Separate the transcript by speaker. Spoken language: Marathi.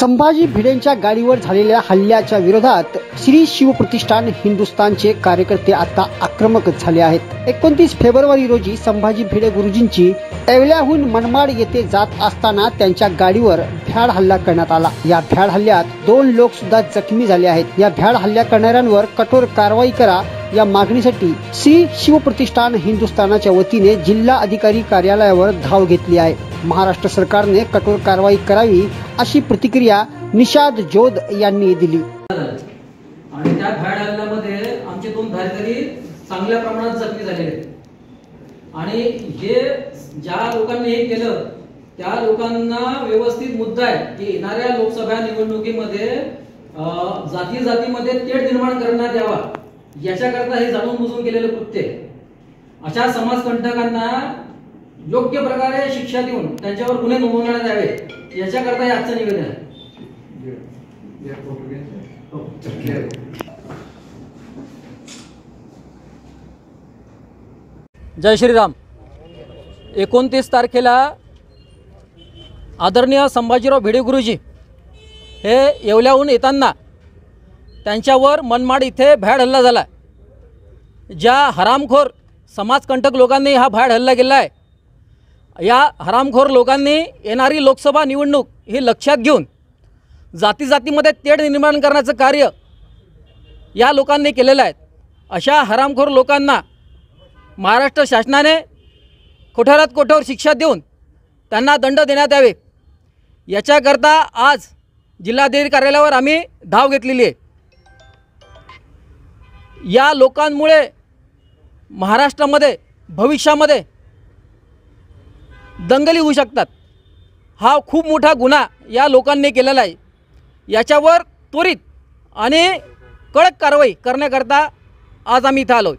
Speaker 1: संभाजी भिडेंच्या गाडीवर झालेल्या हल्ल्याच्या विरोधात श्री शिवप्रतिष्ठान हिंदुस्थानचे कार्यकर्ते आता आक्रमक झाले आहेत। 29 फेब्रुवारी रोजी संभाजी भिडे गुरुजींची येवल्याहून मनमाड येथे जात असताना त्यांच्या गाडीवर भ्याड हल्ला करण्यात आला। या भ्याड हल्ल्यात 2 लोक सुद्धा जखमी झाले आहेत। या भ्याड हल्ला करणाऱ्यांवर कठोर कारवाई करा या मागणीसाठी श्री शिवप्रतिष्ठान हिंदुस्थानाच्या वतीने जिल्हा अधिकारी कार्यालयावर धाव घेतली आहे। महाराष्ट्र सरकारने कठोर कारवाई करावी अशी प्रतिक्रिया निषाद जोध यांनी दिली।
Speaker 2: आणि त्या भ्याड हल्ल्यामध्ये आमचे 2 धारकरी चांगल्या प्रमाणात जखमी झालेले आहेत। आणि हे ज्या लोकांनी हे केलं त्या लोकांना व्यवस्थित मुद्दा आहे की येणाऱ्या लोकसभा निवडणुकीमध्ये जातीमध्ये तेढ निर्माण करण्यात यावा याच्याकरता हे जाणून बुजून केलेले कृत्य। अशा समाजकंटकांना योग्य प्रकारे शिक्षा देऊन त्यांच्यावर गुन्हे नोंदवण्यात यावे याच्याकरता हे आजचं निवेदन आहे।
Speaker 3: जय श्रीराम। 29 तारखेला आदरणीय संभाजीराव भिडे गुरुजी हे येवल्याहून येताना त्यांच्यावर मनमाड इथे भ्याड हल्ला झाला। ज्या हरामखोर समाजकंटक लोकांनी हा भ्याड हल्ला केला आहे, या हरामखोर लोकांनी येणारी लोकसभा निवडणूक ही लक्षात घेऊन जातीमध्ये तेढ निर्माण करण्याचं कार्य या लोकांनी केलेलं आहे। अशा हरामखोर लोकांना महाराष्ट्र शासनाने कठोरात कठोर शिक्षा देऊन त्यांना दंड देण्यात यावे याच्याकरता आज जिल्हाधिकारी कार्यालयावर आम्ही धाव घेतलेली आहे। या लोकांमुळे महाराष्ट्रामध्ये भविष्यामध्ये दंगली होऊ शकतात। हा खूप मोठा गुन्हा या लोकांनी केलेला आहे। याच्यावर त्वरित आणि कडक कारवाई करण्याकरता आज आम्ही इथं आलो।